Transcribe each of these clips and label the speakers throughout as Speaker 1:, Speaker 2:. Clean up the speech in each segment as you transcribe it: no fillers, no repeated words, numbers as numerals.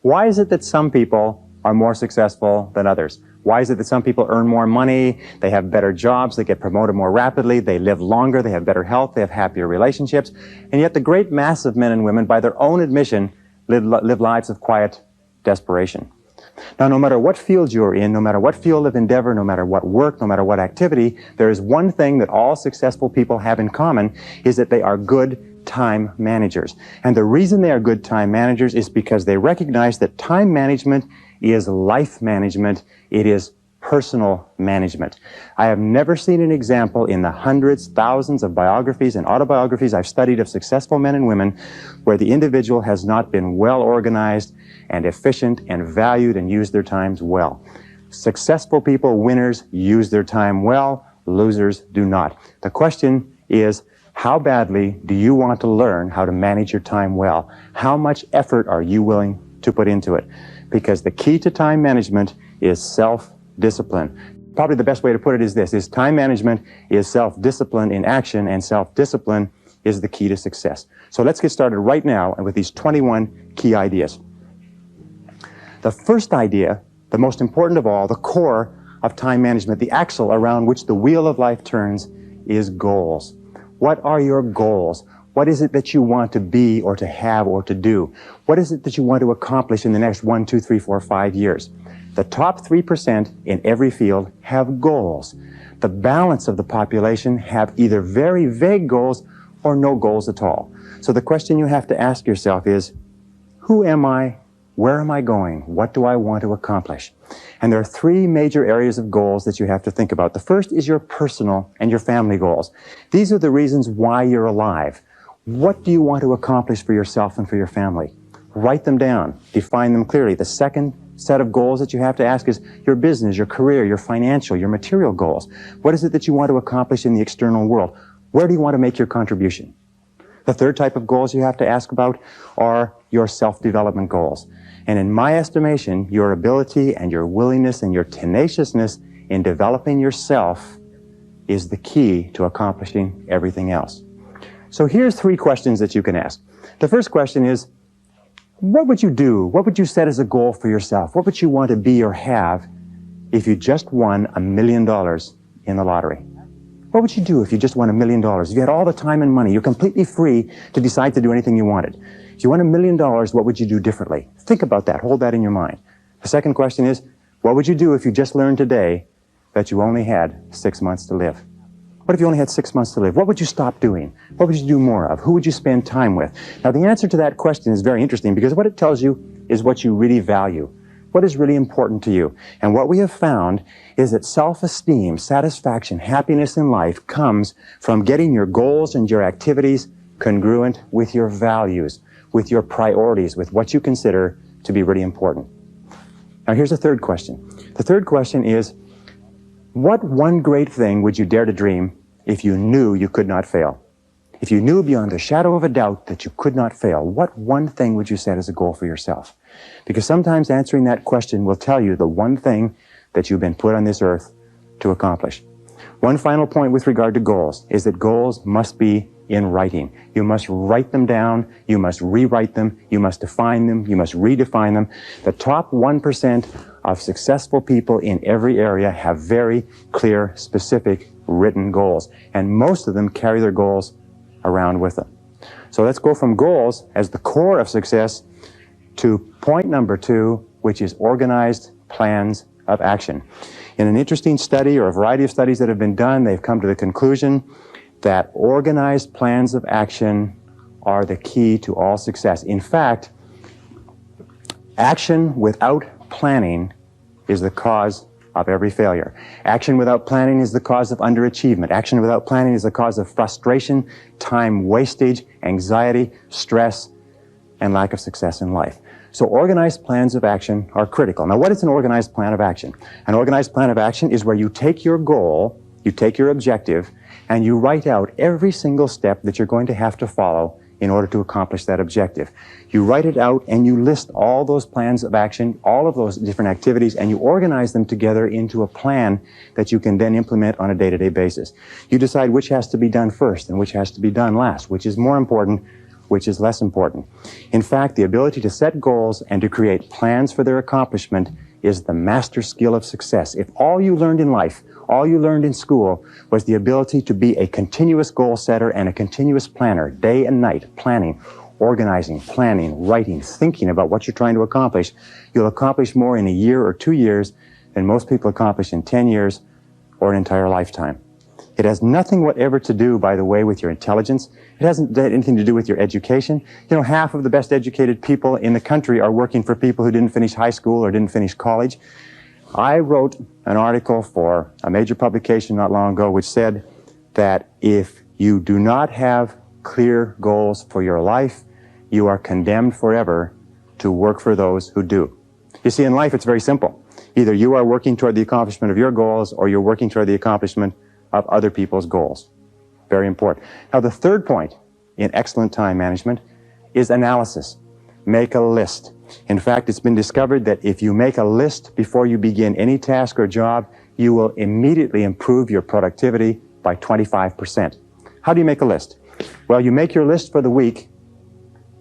Speaker 1: Why is it that some people are more successful than others? Why is it that some people earn more money, they have better jobs, they get promoted more rapidly, they live longer, they have better health, they have happier relationships, and yet the great mass of men and women, by their own admission, live lives of quiet desperation? Now, no matter what field you're in, no matter what field of endeavor, no matter what work, no matter what activity, there is one thing that all successful people have in common, is that they are good time managers. And the reason they are good time managers is because they recognize that time management is life management. It is personal management. I have never seen an example in the hundreds, thousands of biographies and autobiographies I've studied of successful men and women where the individual has not been well organized and efficient and valued and used their times well. Successful people, winners, use their time well. Losers do not. The question is, how badly do you want to learn how to manage your time well? How much effort are you willing to put into it? Because the key to time management is self-discipline. Probably the best way to put it is this, is time management is self-discipline in action, and self-discipline is the key to success. So let's get started right now with these 21 key ideas. The first idea, the most important of all, the core of time management, the axle around which the wheel of life turns, is goals. What are your goals? What is it that you want to be or to have or to do? What is it that you want to accomplish in the next 1, 2, 3, 4, 5 years? The top 3% in every field have goals. The balance of the population have either very vague goals or no goals at all. So the question you have to ask yourself is, who am I? Where am I going? What do I want to accomplish? And there are 3 major areas of goals that you have to think about. The first is your personal and your family goals. These are the reasons why you're alive. What do you want to accomplish for yourself and for your family? Write them down. Define them clearly. The second set of goals that you have to ask is your business, your career, your financial, your material goals. What is it that you want to accomplish in the external world? Where do you want to make your contribution? The third type of goals you have to ask about are your self-development goals. And in my estimation, your ability and your willingness and your tenaciousness in developing yourself is the key to accomplishing everything else. So here's 3 questions that you can ask. The first question is, what would you do? What would you set as a goal for yourself? What would you want to be or have if you just won $1 million in the lottery? What would you do if you just won $1 million? If you had all the time and money, you're completely free to decide to do anything you wanted. If you won $1 million, what would you do differently? Think about that. Hold that in your mind. The second question is, what would you do if you just learned today that you only had 6 months to live? What if you only had 6 months to live? What would you stop doing? What would you do more of? Who would you spend time with? Now, the answer to that question is very interesting because what it tells you is what you really value. What is really important to you? And what we have found is that self-esteem, satisfaction, happiness in life comes from getting your goals and your activities congruent with your values, with your priorities, with what you consider to be really important. Now, here's the third question. The third question is, what one great thing would you dare to dream if you knew you could not fail? If you knew beyond a shadow of a doubt that you could not fail, what one thing would you set as a goal for yourself? Because sometimes answering that question will tell you the one thing that you've been put on this earth to accomplish. One final point with regard to goals is that goals must be in writing. You must write them down, you must rewrite them, you must define them, you must redefine them. The top 1% of successful people in every area have very clear, specific, written goals. And most of them carry their goals around with them. So let's go from goals as the core of success to point number 2, which is organized plans of action. In an interesting study, or a variety of studies that have been done, they've come to the conclusion that organized plans of action are the key to all success. In fact, action without planning is the cause of every failure. Action without planning is the cause of underachievement. Action without planning is the cause of frustration, time wastage, anxiety, stress, and lack of success in life. So organized plans of action are critical. Now, what is an organized plan of action? An organized plan of action is where you take your goal, you take your objective, and you write out every single step that you're going to have to follow in order to accomplish that objective. You write it out and you list all those plans of action, all of those different activities, and you organize them together into a plan that you can then implement on a day-to-day basis. You decide which has to be done first and which has to be done last, which is more important, which is less important. In fact, the ability to set goals and to create plans for their accomplishment is the master skill of success. If all you learned in life, all you learned in school was the ability to be a continuous goal setter and a continuous planner, day and night, planning, organizing, planning, writing, thinking about what you're trying to accomplish, you'll accomplish more in a year or 2 years than most people accomplish in 10 years or an entire lifetime. It has nothing whatever to do, by the way, with your intelligence. It hasn't anything to do with your education. You know, half of the best educated people in the country are working for people who didn't finish high school or didn't finish college. I wrote an article for a major publication not long ago which said that if you do not have clear goals for your life, you are condemned forever to work for those who do. You see, in life it's very simple. Either you are working toward the accomplishment of your goals or you're working toward the accomplishment of other people's goals. Very important. Now, the third point in excellent time management is analysis. Make a list. In fact, it's been discovered that if you make a list before you begin any task or job, you will immediately improve your productivity by 25%. How do you make a list? Well, you make your list for the week,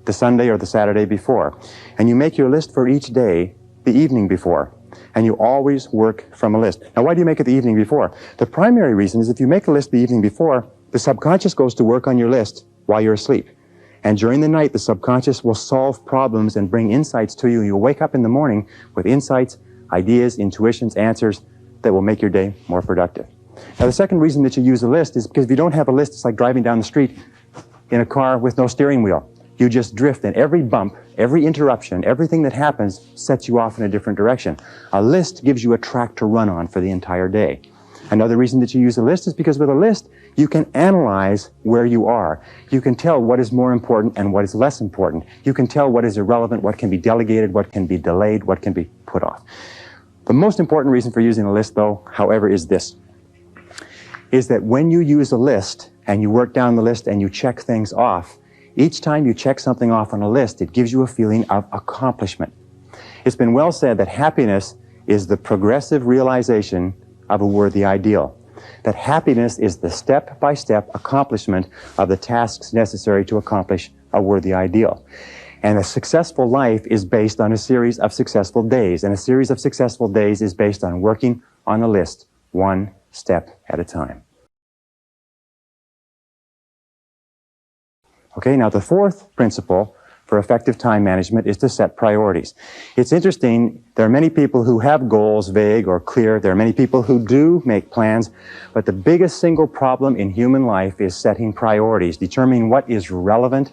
Speaker 1: the Sunday or the Saturday before, and you make your list for each day the evening before. And you always work from a list. Now, why do you make it the evening before? The primary reason is if you make a list the evening before, the subconscious goes to work on your list while you're asleep. And during the night, the subconscious will solve problems and bring insights to you. You'll wake up in the morning with insights, ideas, intuitions, answers that will make your day more productive. Now, the second reason that you use a list is because if you don't have a list, it's like driving down the street in a car with no steering wheel. You just drift, and every bump, every interruption, everything that happens sets you off in a different direction. A list gives you a track to run on for the entire day. Another reason that you use a list is because with a list, you can analyze where you are. You can tell what is more important and what is less important. You can tell what is irrelevant, what can be delegated, what can be delayed, what can be put off. The most important reason for using a list, though, however, is this, is that when you use a list and you work down the list and you check things off, each time you check something off on a list, it gives you a feeling of accomplishment. It's been well said that happiness is the progressive realization of a worthy ideal. That happiness is the step-by-step accomplishment of the tasks necessary to accomplish a worthy ideal. And a successful life is based on a series of successful days. And a series of successful days is based on working on a list, one step at a time. Okay, now the fourth principle for effective time management is to set priorities. It's interesting, there are many people who have goals, vague or clear. There are many people who do make plans, but the biggest single problem in human life is setting priorities, determining what is relevant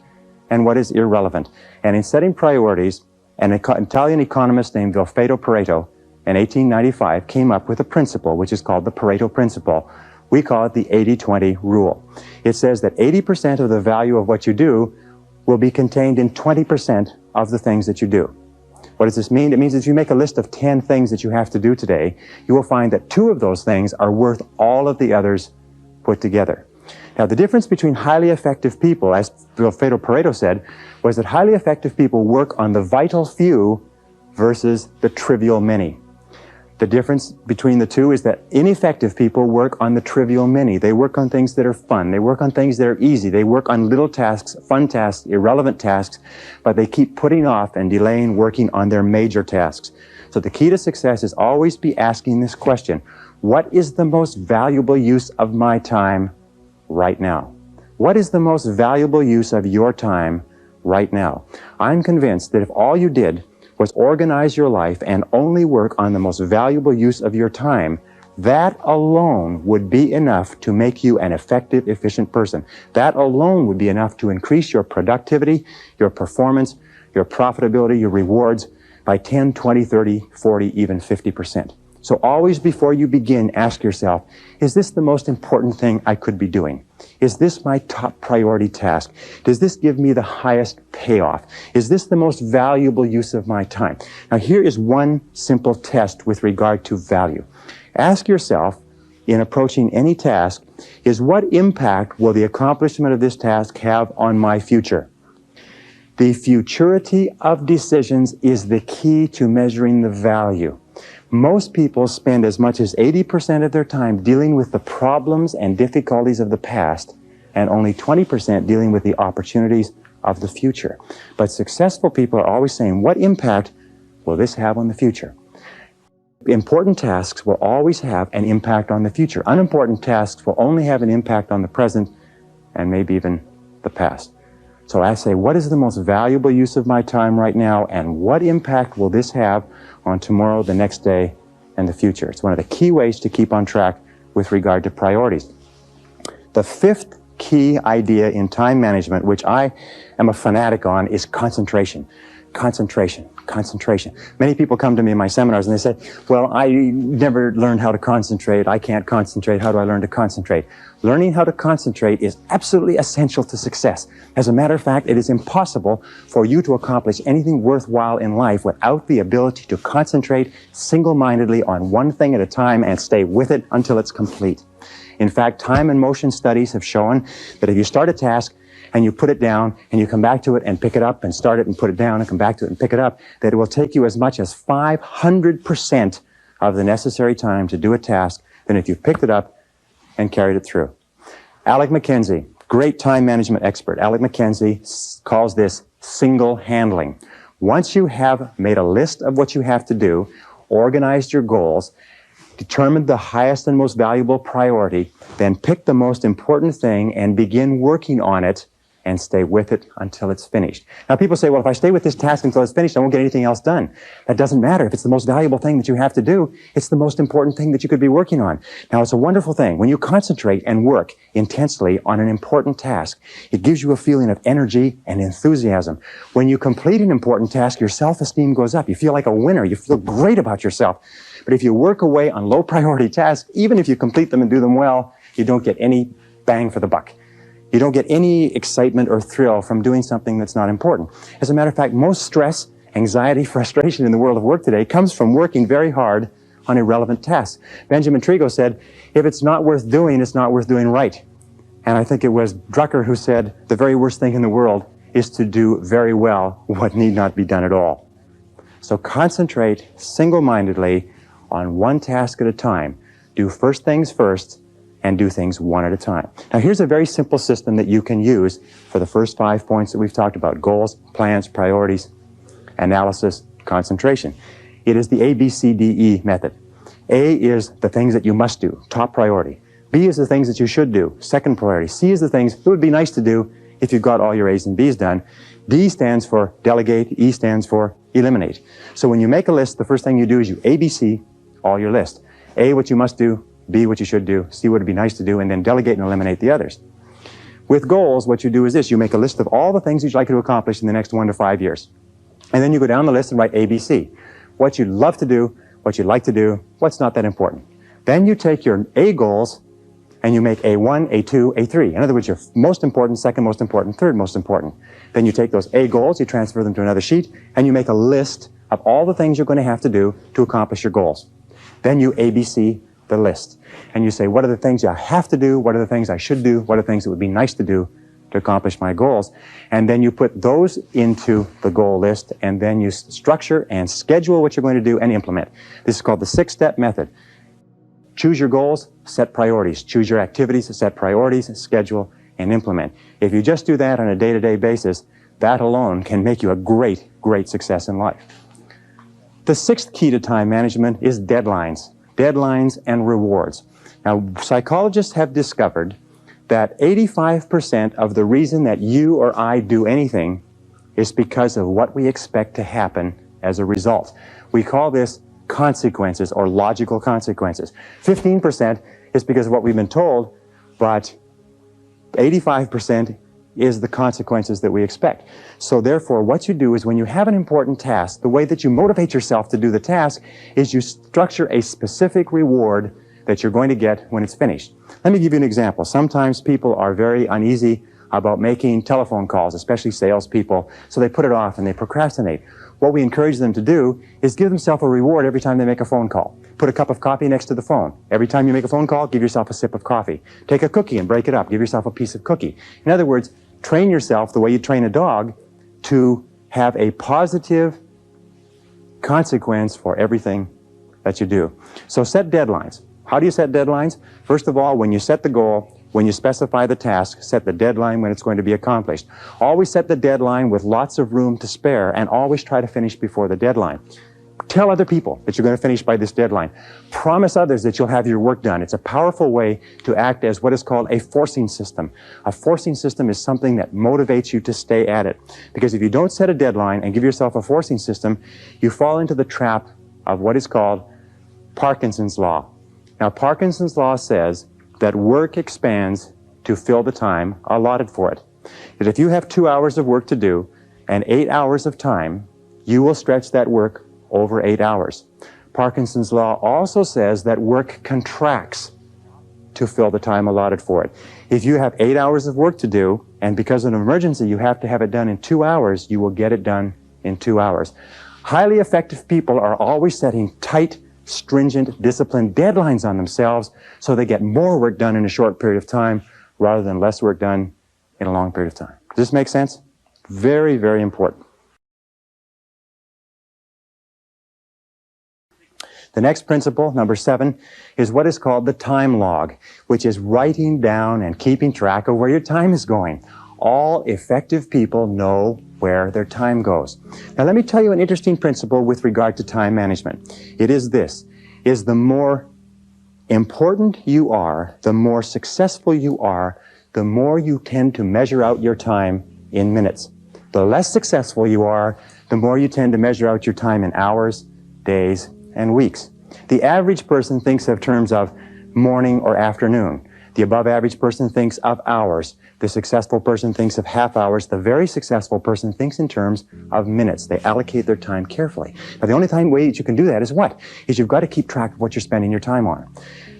Speaker 1: and what is irrelevant. And in setting priorities, an Italian economist named Vilfredo Pareto in 1895 came up with a principle which is called the Pareto principle. We call it the 80-20 rule. It says that 80% of the value of what you do will be contained in 20% of the things that you do. What does this mean? It means if you make a list of 10 things that you have to do today, you will find that 2 of those things are worth all of the others put together. Now, the difference between highly effective people, as Vilfredo Pareto said, was that highly effective people work on the vital few versus the trivial many. The difference between the two is that ineffective people work on the trivial many. They work on things that are fun. They work on things that are easy. They work on little tasks, fun tasks, irrelevant tasks, but they keep putting off and delaying working on their major tasks. So the key to success is always be asking this question: what is the most valuable use of my time right now? What is the most valuable use of your time right now? I'm convinced that if all you did was organize your life and only work on the most valuable use of your time, that alone would be enough to make you an effective, efficient person. That alone would be enough to increase your productivity, your performance, your profitability, your rewards by 10, 20, 30, 40, even 50%. So always before you begin, ask yourself, is this the most important thing I could be doing? Is this my top priority task? Does this give me the highest payoff? Is this the most valuable use of my time? Now, here is one simple test with regard to value. Ask yourself, in approaching any task, is what impact will the accomplishment of this task have on my future? The futurity of decisions is the key to measuring the value. Most people spend as much as 80% of their time dealing with the problems and difficulties of the past, and only 20% dealing with the opportunities of the future. But successful people are always saying, what impact will this have on the future? Important tasks will always have an impact on the future. Unimportant tasks will only have an impact on the present and maybe even the past. So I say, what is the most valuable use of my time right now, and what impact will this have on tomorrow, the next day, and the future? It's one of the key ways to keep on track with regard to priorities. The fifth key idea in time management, which I am a fanatic on, is concentration. Concentration, concentration. Many people come to me in my seminars and they say, well, I never learned how to concentrate. I can't concentrate. How do I learn to concentrate? Learning how to concentrate is absolutely essential to success. As a matter of fact, it is impossible for you to accomplish anything worthwhile in life without the ability to concentrate single-mindedly on one thing at a time and stay with it until it's complete. In fact, time and motion studies have shown that if you start a task and you put it down and you come back to it and pick it up and start it and put it down and come back to it and pick it up, that it will take you as much as 500% of the necessary time to do a task than if you picked it up and carried it through. Alec McKenzie, great time management expert. Alec McKenzie calls this single handling. Once you have made a list of what you have to do, organized your goals, determined the highest and most valuable priority, then pick the most important thing and begin working on it and stay with it until it's finished. Now people say, well, if I stay with this task until it's finished, I won't get anything else done. That doesn't matter. If it's the most valuable thing that you have to do, it's the most important thing that you could be working on. Now it's a wonderful thing. When you concentrate and work intensely on an important task, it gives you a feeling of energy and enthusiasm. When you complete an important task, your self-esteem goes up. You feel like a winner. You feel great about yourself. But if you work away on low priority tasks, even if you complete them and do them well, you don't get any bang for the buck. You don't get any excitement or thrill from doing something that's not important. As a matter of fact, most stress, anxiety, frustration in the world of work today comes from working very hard on irrelevant tasks. Benjamin Trigo said, if it's not worth doing, it's not worth doing right. And I think it was Drucker who said, the very worst thing in the world is to do very well what need not be done at all. So concentrate single-mindedly on one task at a time. Do first things first, and do things one at a time. Now here's a very simple system that you can use for the first 5 points that we've talked about: goals, plans, priorities, analysis, concentration. It is the ABCDE method. A is the things that you must do, top priority. B is the things that you should do, second priority. C is the things it would be nice to do if you got all your A's and B's done. D stands for delegate, E stands for eliminate. So when you make a list, the first thing you do is you ABC all your list. A, what you must do, B, what you should do, C, what would be nice to do, and then delegate and eliminate the others. With goals, what you do is this: you make a list of all the things you'd like to accomplish in the next 1 to 5 years. And then you go down the list and write ABC. What you'd love to do, what you'd like to do, what's not that important. Then you take your A goals and you make A1, A2, A3. In other words, your most important, second most important, third most important. Then you take those A goals, you transfer them to another sheet, and you make a list of all the things you're going to have to do to accomplish your goals. Then you ABC the list. And you say, what are the things I have to do? What are the things I should do? What are the things that would be nice to do to accomplish my goals? And then you put those into the goal list, and then you structure and schedule what you're going to do and implement. This is called the 6-step method. Choose your goals, set priorities. Choose your activities, set priorities, schedule, and implement. If you just do that on a day-to-day basis, that alone can make you a great, great success in life. The 6th key to time management is deadlines. Deadlines and rewards. Now, psychologists have discovered that 85% of the reason that you or I do anything is because of what we expect to happen as a result. We call this consequences or logical consequences. 15% is because of what we've been told, but 85% is the consequences that we expect. So therefore, what you do is when you have an important task, the way that you motivate yourself to do the task is you structure a specific reward that you're going to get when it's finished. Let me give you an example. Sometimes people are very uneasy about making telephone calls, especially salespeople, so they put it off and they procrastinate. What we encourage them to do is give themselves a reward every time they make a phone call. Put a cup of coffee next to the phone. Every time you make a phone call, give yourself a sip of coffee. Take a cookie and break it up. Give yourself a piece of cookie. In other words, train yourself the way you train a dog to have a positive consequence for everything that you do. So set deadlines. How do you set deadlines? First of all, when you set the goal, when you specify the task, set the deadline when it's going to be accomplished. Always set the deadline with lots of room to spare, and always try to finish before the deadline. Tell other people that you're going to finish by this deadline. Promise others that you'll have your work done. It's a powerful way to act as what is called a forcing system. A forcing system is something that motivates you to stay at it. Because if you don't set a deadline and give yourself a forcing system, you fall into the trap of what is called Parkinson's law. Now, Parkinson's law says that work expands to fill the time allotted for it. That if you have 2 hours of work to do and 8 hours of time, you will stretch that work over 8 hours. Parkinson's law also says that work contracts to fill the time allotted for it. If you have 8 hours of work to do, and because of an emergency you have to have it done in 2 hours, you will get it done in 2 hours. Highly effective people are always setting tight, stringent, disciplined deadlines on themselves so they get more work done in a short period of time rather than less work done in a long period of time. Does this make sense? Very, very important. The next principle, number 7, is what is called the time log, which is writing down and keeping track of where your time is going. All effective people know where their time goes. Now let me tell you an interesting principle with regard to time management. It is this, is the more important you are, the more successful you are, the more you tend to measure out your time in minutes. The less successful you are, the more you tend to measure out your time in hours, days, and weeks. The average person thinks of terms of morning or afternoon. The above average person thinks of hours. The successful person thinks of half hours. The very successful person thinks in terms of minutes. They allocate their time carefully. Now the only way that you can do that is what? Is you've got to keep track of what you're spending your time on.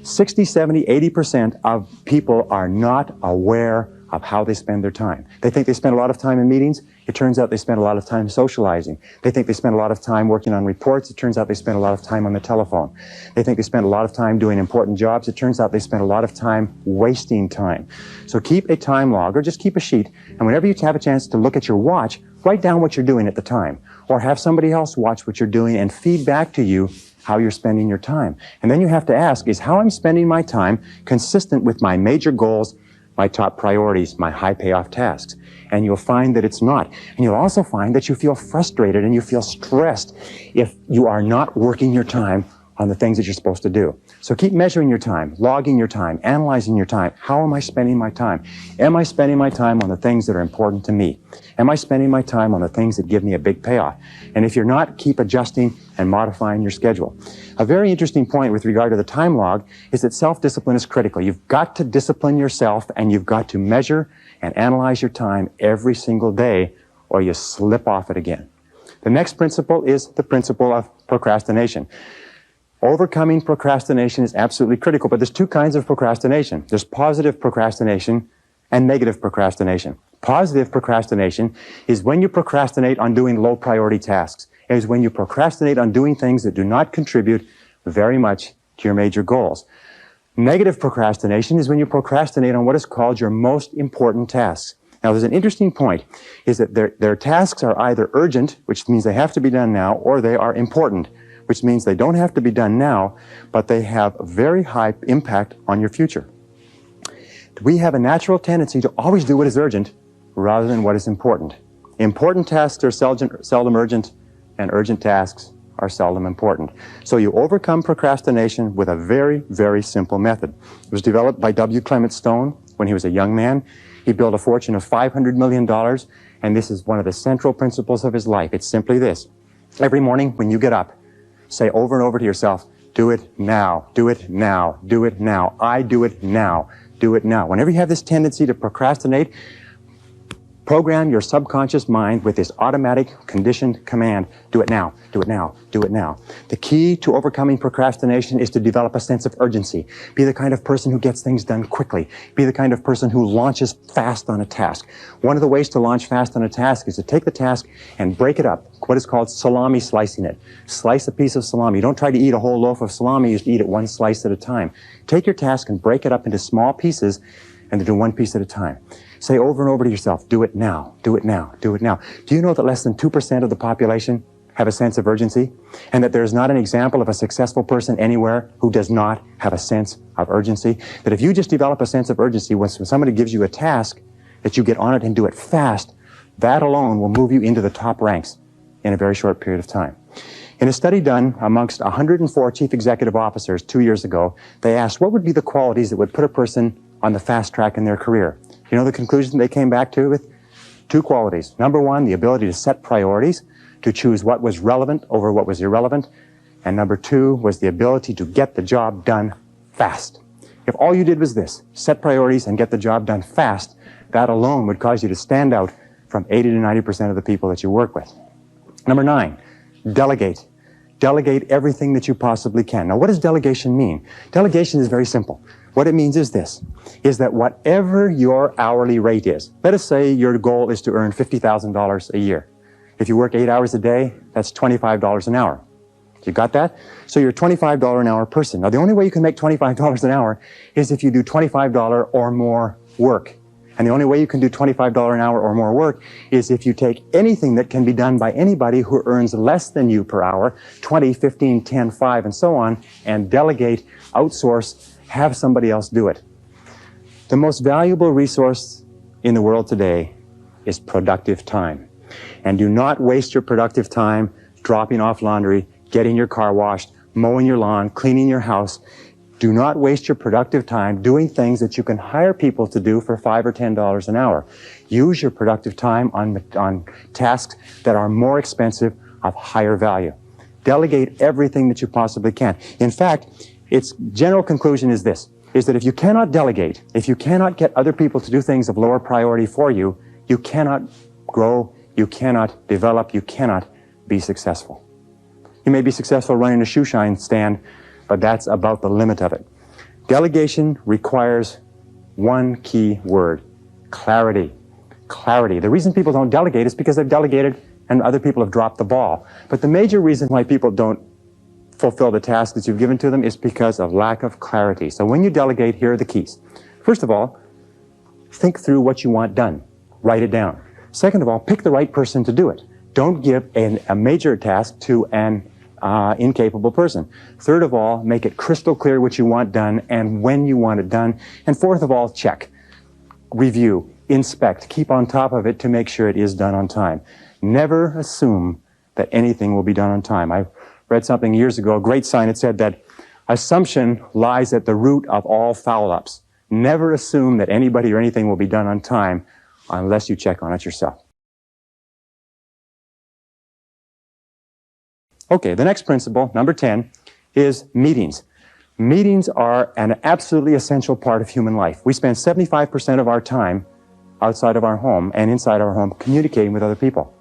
Speaker 1: 60, 70, 80% of people are not aware of how they spend their time. They think they spend a lot of time in meetings. It turns out they spend a lot of time socializing. They think they spend a lot of time working on reports. It turns out they spend a lot of time on the telephone. They think they spend a lot of time doing important jobs. It turns out they spend a lot of time wasting time. So keep a time log, or just keep a sheet, and whenever you have a chance to look at your watch, write down what you're doing at the time, or have somebody else watch what you're doing and feed back to you how you're spending your time. And then you have to ask, is how I'm spending my time consistent with my major goals, my top priorities, my high payoff tasks? And you'll find that it's not. And you'll also find that you feel frustrated and you feel stressed if you are not working your time on the things that you're supposed to do. So keep measuring your time, logging your time, analyzing your time. How am I spending my time? Am I spending my time on the things that are important to me? Am I spending my time on the things that give me a big payoff? And if you're not, keep adjusting and modifying your schedule. A very interesting point with regard to the time log is that self-discipline is critical. You've got to discipline yourself, and you've got to measure and analyze your time every single day, or you slip off it again. The next principle is the principle of procrastination. Overcoming procrastination is absolutely critical, but there's two kinds of procrastination. There's positive procrastination and negative procrastination. Positive procrastination is when you procrastinate on doing low priority tasks. It is when you procrastinate on doing things that do not contribute very much to your major goals. Negative procrastination is when you procrastinate on what is called your most important tasks. Now, there's an interesting point, is that their tasks are either urgent, which means they have to be done now, or they are important, which means they don't have to be done now, but they have a very high impact on your future. We have a natural tendency to always do what is urgent rather than what is important. Important tasks are seldom urgent, and urgent tasks are seldom important. So you overcome procrastination with a very, very simple method. It was developed by W. Clement Stone when he was a young man. He built a fortune of $500 million, and this is one of the central principles of his life. It's simply this. Every morning when you get up, say over and over to yourself, do it now, do it now, do it now, I do it now, do it now. Whenever you have this tendency to procrastinate, program your subconscious mind with this automatic conditioned command, do it now, do it now, do it now. The key to overcoming procrastination is to develop a sense of urgency. Be the kind of person who gets things done quickly. Be the kind of person who launches fast on a task. One of the ways to launch fast on a task is to take the task and break it up, what is called salami slicing it. Slice a piece of salami. You don't try to eat a whole loaf of salami, you just eat it one slice at a time. Take your task and break it up into small pieces and do one piece at a time. Say over and over to yourself, do it now, do it now, do it now. Do you know that less than 2% of the population have a sense of urgency, and that there's not an example of a successful person anywhere who does not have a sense of urgency. That if you just develop a sense of urgency, when somebody gives you a task, that you get on it and do it fast, that alone will move you into the top ranks in a very short period of time. In a study done amongst 104 chief executive officers 2 years ago, they asked what would be the qualities that would put a person on the fast track in their career. You know the conclusion they came back to with? 2 qualities. Number 1, the ability to set priorities, to choose what was relevant over what was irrelevant. And number 2 was the ability to get the job done fast. If all you did was this, set priorities and get the job done fast, that alone would cause you to stand out from 80 to 90% of the people that you work with. Number 9, delegate. Delegate everything that you possibly can. Now, what does delegation mean? Delegation is very simple. What it means is this, is that whatever your hourly rate is, let us say your goal is to earn $50,000 a year. If you work 8 hours a day, that's $25 an hour. You got that? So you're a $25 an hour person. Now, the only way you can make $25 an hour is if you do $25 or more work. And the only way you can do $25 an hour or more work is if you take anything that can be done by anybody who earns less than you per hour, 20, 15, 10, 5, and so on, and delegate, outsource, have somebody else do it. The most valuable resource in the world today is productive time. And do not waste your productive time dropping off laundry, getting your car washed, mowing your lawn, cleaning your house. Do not waste your productive time doing things that you can hire people to do for $5 or $10 an hour. Use your productive time on tasks that are more expensive, of higher value. Delegate everything that you possibly can. In fact, its general conclusion is this, is that if you cannot delegate, if you cannot get other people to do things of lower priority for you, you cannot grow, you cannot develop, you cannot be successful. You may be successful running a shoe shine stand, but that's about the limit of it. Delegation requires one key word, clarity. Clarity. The reason people don't delegate is because they've delegated and other people have dropped the ball. But the major reason why people don't fulfill the task that you've given to them is because of lack of clarity. So when you delegate, here are the keys. First of all, think through what you want done. Write it down. Second of all, pick the right person to do it. Don't give a major task to an incapable person. Third of all, make it crystal clear what you want done and when you want it done. And fourth of all, check, review, inspect, keep on top of it to make sure it is done on time. Never assume that anything will be done on time. I read something years ago, a great sign. It said that assumption lies at the root of all foul-ups. Never assume that anybody or anything will be done on time unless you check on it yourself. Okay, the next principle, number 10, is meetings. Meetings are an absolutely essential part of human life. We spend 75% of our time outside of our home and inside our home communicating with other people.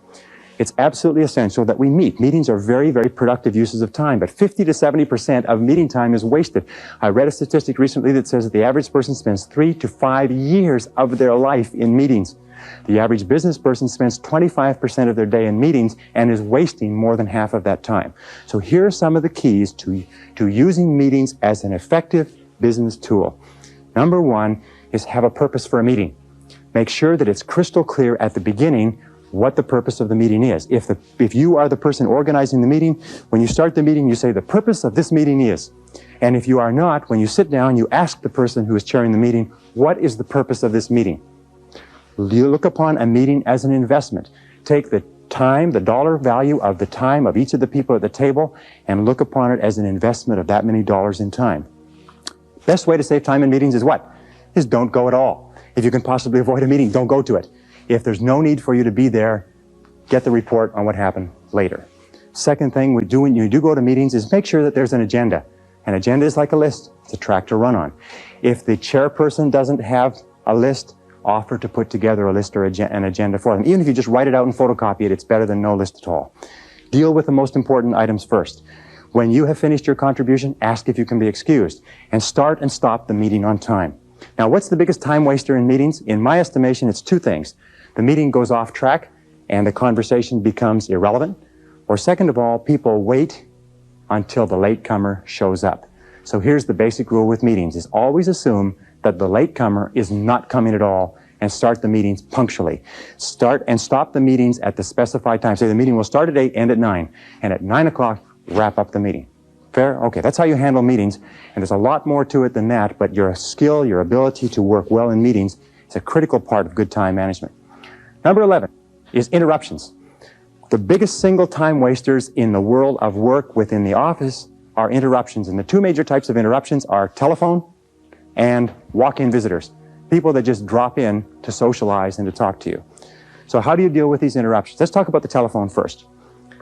Speaker 1: It's absolutely essential that we meet. Meetings are very, very productive uses of time, but 50 to 70% of meeting time is wasted. I read a statistic recently that says that the average person spends 3 to 5 years of their life in meetings. The average business person spends 25% of their day in meetings and is wasting more than half of that time. So here are some of the keys to using meetings as an effective business tool. Number 1 is have a purpose for a meeting. Make sure that it's crystal clear at the beginning what the purpose of the meeting is. If you are the person organizing the meeting, when you start the meeting, you say the purpose of this meeting is. And if you are not, when you sit down, you ask the person who is chairing the meeting, what is the purpose of this meeting? You look upon a meeting as an investment. Take the time, the dollar value of the time of each of the people at the table, and look upon it as an investment of that many dollars in time. Best way to save time in meetings is what? Is don't go at all. If you can possibly avoid a meeting, don't go to it. If there's no need for you to be there, get the report on what happened later. Second thing we do when you do go to meetings is make sure that there's an agenda. An agenda is like a list. It's a track to run on. If the chairperson doesn't have a list, offer to put together a list or an agenda for them. Even if you just write it out and photocopy it, it's better than no list at all. Deal with the most important items first. When you have finished your contribution, ask if you can be excused, and start and stop the meeting on time. Now, what's the biggest time waster in meetings? In my estimation, it's 2 things. The meeting goes off track and the conversation becomes irrelevant. Or second of all, people wait until the latecomer shows up. So here's the basic rule with meetings, is always assume that the latecomer is not coming at all and start the meetings punctually. Start and stop the meetings at the specified time. Say the meeting will start at 8, end at 9, and at 9 o'clock, wrap up the meeting. Fair? Okay, that's how you handle meetings, and there's a lot more to it than that, but your skill, your ability to work well in meetings is a critical part of good time management. Number 11 is interruptions. The biggest single time wasters in the world of work within the office are interruptions, and the two major types of interruptions are telephone and walk-in visitors. People that just drop in to socialize and to talk to you. So how do you deal with these interruptions? Let's talk about the telephone first.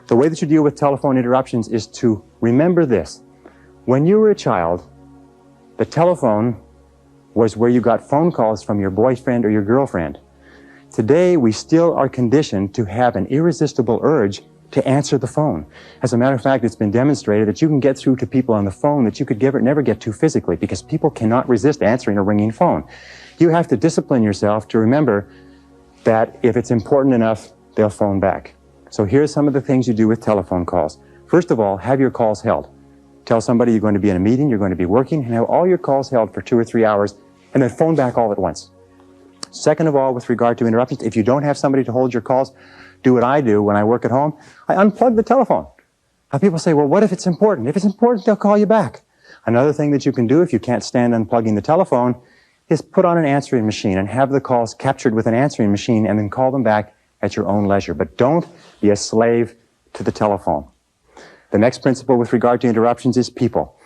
Speaker 1: The way that you deal with telephone interruptions is to remember this. When you were a child, the telephone was where you got phone calls from your boyfriend or your girlfriend. Today, we still are conditioned to have an irresistible urge to answer the phone. As a matter of fact, it's been demonstrated that you can get through to people on the phone that you could never get to physically, because people cannot resist answering a ringing phone. You have to discipline yourself to remember that if it's important enough, they'll phone back. So here's some of the things you do with telephone calls. First of all, have your calls held. Tell somebody you're going to be in a meeting, you're going to be working, and have all your calls held for 2 or 3 hours, and then phone back all at once. Second of all, with regard to interruptions, if you don't have somebody to hold your calls, do what I do when I work at home. I unplug the telephone. Now people say, well, what if it's important? If it's important, they'll call you back. Another thing that you can do if you can't stand unplugging the telephone is put on an answering machine and have the calls captured with an answering machine and then call them back at your own leisure. But don't be a slave to the telephone. The next principle with regard to interruptions is people.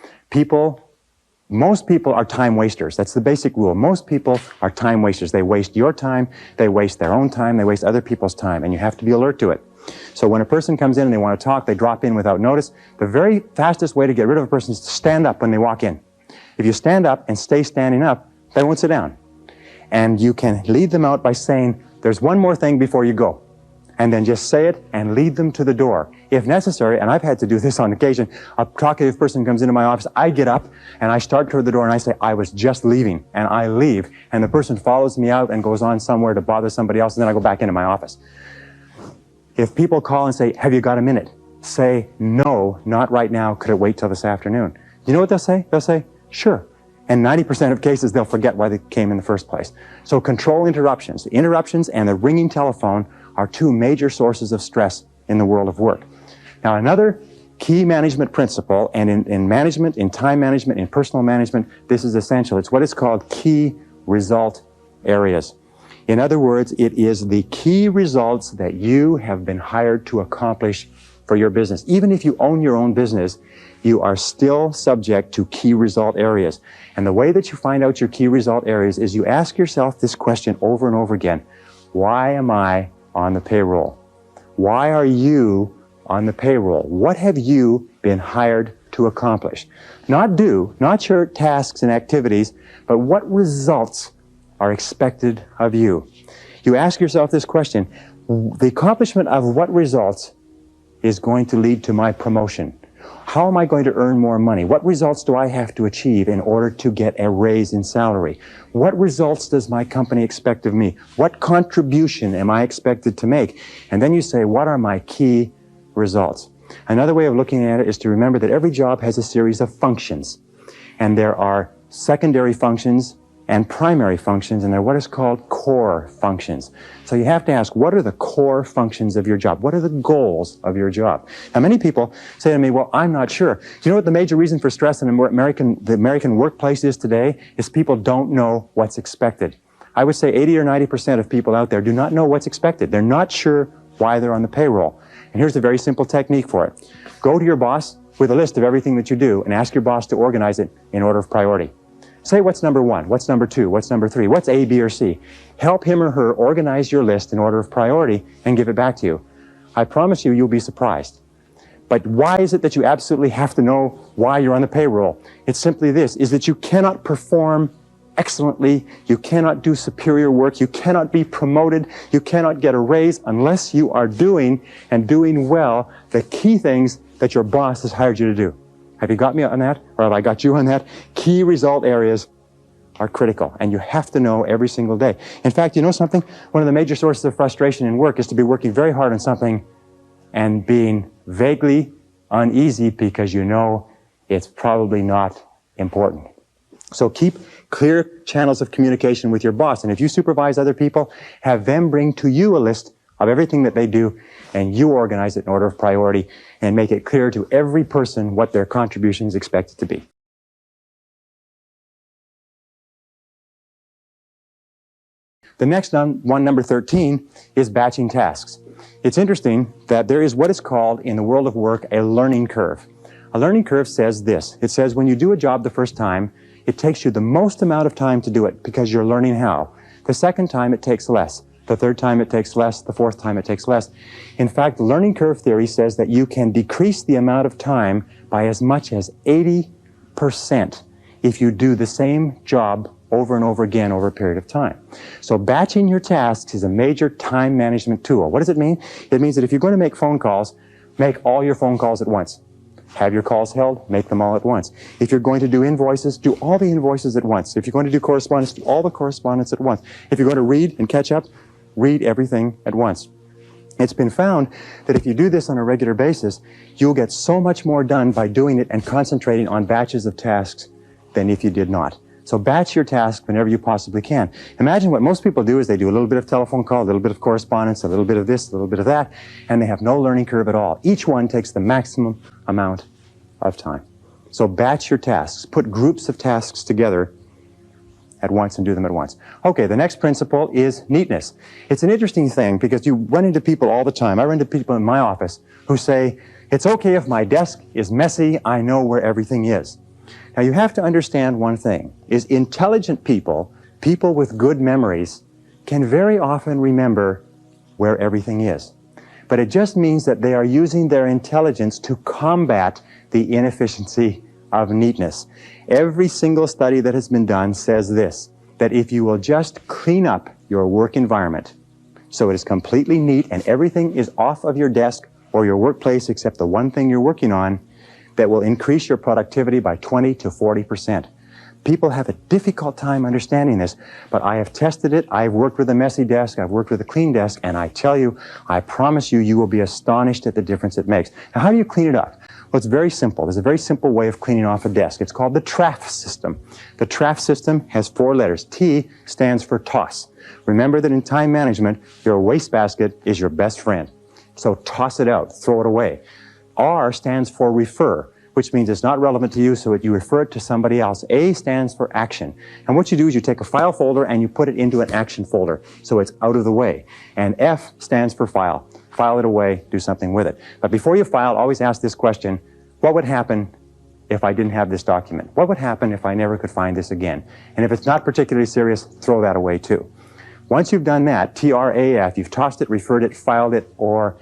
Speaker 1: Most people are time wasters. That's the basic rule. Most people are time wasters. They waste your time, they waste their own time, they waste other people's time, and you have to be alert to it. So when a person comes in and they want to talk, they drop in without notice. The very fastest way to get rid of a person is to stand up when they walk in. If you stand up and stay standing up, they won't sit down. And you can lead them out by saying, there's one more thing before you go. And then just say it and lead them to the door. If necessary, and I've had to do this on occasion, a talkative person comes into my office, I get up and I start toward the door and I say, I was just leaving, and I leave. And the person follows me out and goes on somewhere to bother somebody else, and then I go back into my office. If people call and say, have you got a minute? Say, no, not right now. Could it wait till this afternoon? You know what they'll say? They'll say, sure. And 90% of cases, they'll forget why they came in the first place. So control interruptions. The interruptions and the ringing telephone are two major sources of stress in the world of work. Now, another key management principle, and in management, in time management, in personal management, this is essential. It's what is called key result areas. In other words, it is the key results that you have been hired to accomplish for your business. Even if you own your own business, you are still subject to key result areas. And the way that you find out your key result areas is you ask yourself this question over and over again. Why am I on the payroll? Why are you on the payroll? What have you been hired to accomplish? Not your tasks and activities, but what results are expected of you? You ask yourself this question. The accomplishment of what results is going to lead to my promotion? How am I going to earn more money? What results do I have to achieve in order to get a raise in salary? What results does my company expect of me? What contribution am I expected to make? And then you say, what are my key results? Another way of looking at it is to remember that every job has a series of functions. And there are secondary functions and primary functions, and they're what is called core functions. So you have to ask, what are the core functions of your job? What are the goals of your job? Now, many people say to me, well, I'm not sure. You know what the major reason for stress in the American workplace is today? Is people don't know what's expected. I would say 80 or 90% of people out there do not know what's expected. They're not sure why they're on the payroll. And here's a very simple technique for it. Go to your boss with a list of everything that you do and ask your boss to organize it in order of priority. Say what's number 1, what's number 2, what's number 3, what's A, B, or C. Help him or her organize your list in order of priority and give it back to you. I promise you, you'll be surprised. But why is it that you absolutely have to know why you're on the payroll? It's simply this, is that you cannot perform excellently, you cannot do superior work, you cannot be promoted, you cannot get a raise unless you are doing well the key things that your boss has hired you to do. Have you got me on that? Or have I got you on that? Key result areas are critical, and you have to know every single day. In fact, you know something? One of the major sources of frustration in work is to be working very hard on something and being vaguely uneasy because you know it's probably not important. So keep clear channels of communication with your boss. And if you supervise other people, have them bring to you a list of everything that they do, and you organize it in order of priority and make it clear to every person what their contribution is expected to be. The next one, number 13, is batching tasks. It's interesting that there is what is called in the world of work a learning curve. A learning curve says this. It says when you do a job the first time, it takes you the most amount of time to do it because you're learning how. The second time it takes less. The third time it takes less. The fourth time it takes less. In fact, learning curve theory says that you can decrease the amount of time by as much as 80% if you do the same job over and over again over a period of time. So batching your tasks is a major time management tool. What does it mean? It means that if you're going to make phone calls, make all your phone calls at once. Have your calls held, make them all at once. If you're going to do invoices, do all the invoices at once. If you're going to do correspondence, do all the correspondence at once. If you're going to read and catch up, read everything at once. It's been found that if you do this on a regular basis, you'll get so much more done by doing it and concentrating on batches of tasks than if you did not. So batch your task whenever you possibly can. Imagine what most people do is they do a little bit of telephone call, a little bit of correspondence, a little bit of this, a little bit of that, and they have no learning curve at all. Each one takes the maximum amount of time. So batch your tasks. Put groups of tasks together at once and do them at once. Okay, the next principle is neatness. It's an interesting thing because you run into people all the time. I run into people in my office who say, it's okay if my desk is messy, I know where everything is. Now you have to understand one thing, is intelligent people, people with good memories, can very often remember where everything is. But it just means that they are using their intelligence to combat the inefficiency of neatness. Every single study that has been done says this, that if you will just clean up your work environment so it is completely neat and everything is off of your desk or your workplace except the one thing you're working on, that will increase your productivity by 20 to 40%. People have a difficult time understanding this, but I have tested it. I've worked with a messy desk, I've worked with a clean desk, and I tell you, I promise you, you will be astonished at the difference it makes. Now, how do you clean it up? Well, it's very simple. There's a very simple way of cleaning off a desk. It's called the TRAF system. The TRAF system has 4 letters. T stands for toss. Remember that in time management, your wastebasket is your best friend. So toss it out, throw it away. R stands for refer, which means it's not relevant to you, so you refer it to somebody else. A stands for action. And what you do is you take a file folder and you put it into an action folder, so it's out of the way. And F stands for file. File it away, do something with it. But before you file, always ask this question, what would happen if I didn't have this document? What would happen if I never could find this again? And if it's not particularly serious, throw that away too. Once you've done that, TRAF, you've tossed it, referred it, filed it, or